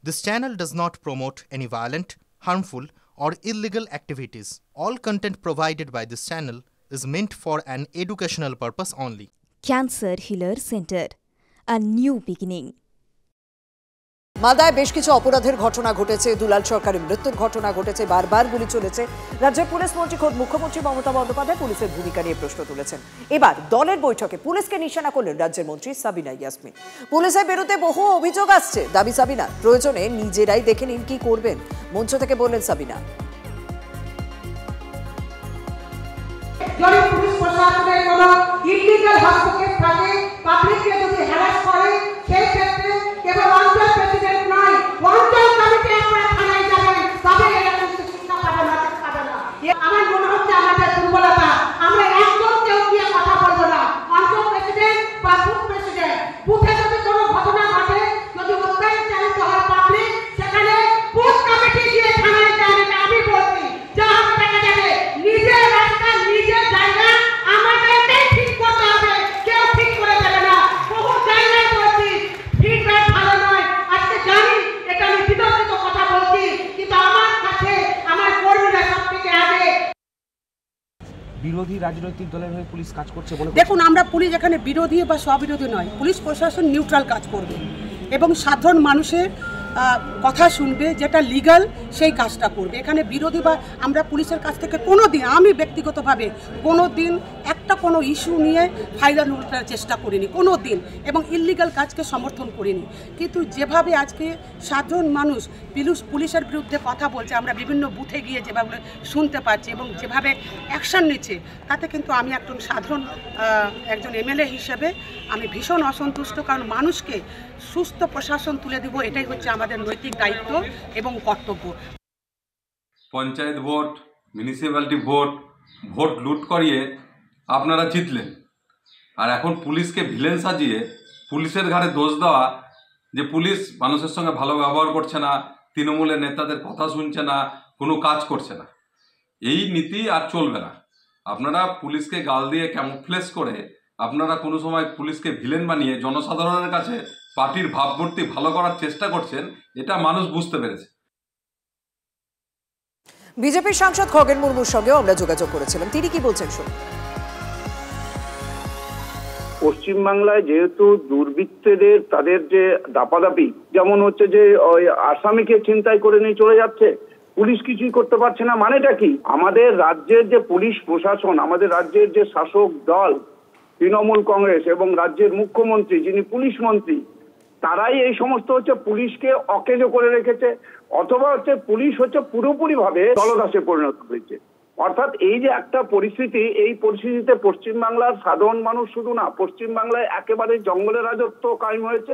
This channel does not promote any violent, harmful, or illegal activities. All content provided by this channel is meant for an educational purpose only. Cancer Healer Center, a new beginning. মালদায় বেশ কিছু অপরাধের ঘটনা ঘটেছে, দুলাল সরকারের মৃত্যুর ঘটনা ঘটেছে, বারবার গুলি চলেছে। রাজ্যের পুলিশ মন্ত্রী খোদ মুখ্যমন্ত্রী মমতা বন্দ্যোপাধ্যায় পুলিশের ভূমিকা নিয়ে প্রশ্ন তুলেছেন। এবার দলের বৈঠকে পুলিশকে নিশানা করলেন রাজ্যের মন্ত্রী সাবিনা ইয়াসমিন। পুলিশের বিরুদ্ধে বহু অভিযোগ আসছে, দাবি সাবিনা প্রয়োজনে নিজেরাই দেখে নিন কি করবেন, মঞ্চ থেকে বললেন সাবিনা। যদি পুলিশ প্রশাসনের কোনো ইলিগাল হস্তক্ষেপ থাকে, পাবলিককে যদি হ্যারাস করে, সেই ক্ষেত্রে কেবল অঞ্চল প্রেসিডেন্ট নয়, অঞ্চল কমিটি আপনারা থানায় যাবেন, তবে এরকম শিক্ষা পাবে না। আমার মনে হচ্ছে আমাদের দুর্বলতা, আমরা একদম কেউ গিয়ে কথা বলবো না। অঞ্চল প্রেসিডেন্ট বা বুথ প্রেসিডেন্ট, বুথে যদি কোনো ঘটনা ঘটে, যদি অত্যাচার চালিত হয় পাবলিক, সেখানে বুথ কমিটি গিয়ে থানায় যাবে। আমি বলছি যা হবে দেখা যাবে, নিজের রাস্তা নিজের জায়গা আমাদেরকেই ঠিক করতে হবে, কেউ ঠিক করে দেবে না। বহু জায়গায় বলছি ফিডব্যাক ভালো নয়, আজকে জানি এটা আমি বিতর্কিত কথা বলছি, কিন্তু আমার কাছে আমার কর্মীরা সব থেকে আগে। বিরোধী রাজনৈতিক দলের হয়ে পুলিশ কাজ করছে বলে দেখুন, আমরা পুলিশ এখানে বিরোধী বা স্ববিরোধী নয়, পুলিশ প্রশাসন নিউট্রাল কাজ করবে এবং সাধারণ মানুষের কথা শুনবে, যেটা লিগ্যাল সেই কাজটা করবে। এখানে বিরোধী বা আমরা পুলিশের কাছ থেকে কোনো দিন, আমি ব্যক্তিগতভাবে কোনো দিন একটা কোনো ইস্যু নিয়ে ফায়দা লুটার চেষ্টা করিনি কোনো দিন, এবং ইল্লিগাল কাজকে সমর্থন করিনি। কিন্তু যেভাবে আজকে সাধারণ মানুষ পুলিশের বিরুদ্ধে কথা বলছে, আমরা বিভিন্ন বুথে গিয়ে যেভাবে শুনতে পাচ্ছি এবং যেভাবে অ্যাকশন নিচ্ছে, তাতে কিন্তু আমি একজন এমএলএ হিসেবে আমি ভীষণ অসন্তুষ্ট। কারণ মানুষকে সুস্থ প্রশাসন তুলে দেব, এটাই হচ্ছে আমাদের নৈতিক দায়িত্ব এবং কর্তব্য। পঞ্চায়েত ভোট, মিউনিসিপ্যালিটি ভোট লুট করিয়ে আপনারা জিতলেন, আর এখন পুলিশকে ভিলেন সাজিয়ে পুলিশের ঘাড়ে দোষ দেওয়া যে পুলিশ মানুষের সঙ্গে ভালো ব্যবহার করছে না, তৃণমূলের নেতাদের কথা শুনছে না, কোনো কাজ করছে না, এই নীতি আর চলবে না। আপনারা পুলিশকে গাল দিয়ে ক্যামোফ্লেজ করে আপনারা কোনো সময় পুলিশকে ভিলেন বানিয়ে জনসাধারণের কাছে পার্টির ভাবমূর্তি ভালো করার চেষ্টা করছেন, এটা মানুষ বুঝতে পেরেছে। বিজেপির সাংসদ খগেন মুর্মুর সঙ্গেও আমরা যোগাযোগ করেছিলাম, তিনি কি বলছেন শুনুন। পশ্চিমবাংলায় যেহেতু দুর্বৃত্তদের তাদের যে দাপাদাপি, যেমন হচ্ছে যে ওই আসামিকে ছিনতাই করে নিয়ে চলে যাচ্ছে, পুলিশ কিছুই করতে পারছে না, মানেটা কি? আমাদের রাজ্যের যে পুলিশ প্রশাসন, আমাদের রাজ্যের যে শাসক দল তৃণমূল কংগ্রেস এবং রাজ্যের মুখ্যমন্ত্রী যিনি পুলিশ মন্ত্রী, তারাই এই সমস্ত হচ্ছে পুলিশকে অকেজো করে রেখেছে, অথবা হচ্ছে পুলিশ হচ্ছে পুরোপুরি ভাবে দলদাসে পরিণত হয়েছে। অর্থাৎ এই যে একটা পরিস্থিতি, এই পরিস্থিতিতে পশ্চিমবাংলার সাধারণ মানুষ শুধু না, পশ্চিমবাংলায় একেবারে জঙ্গলের রাজত্ব কায়েম হয়েছে।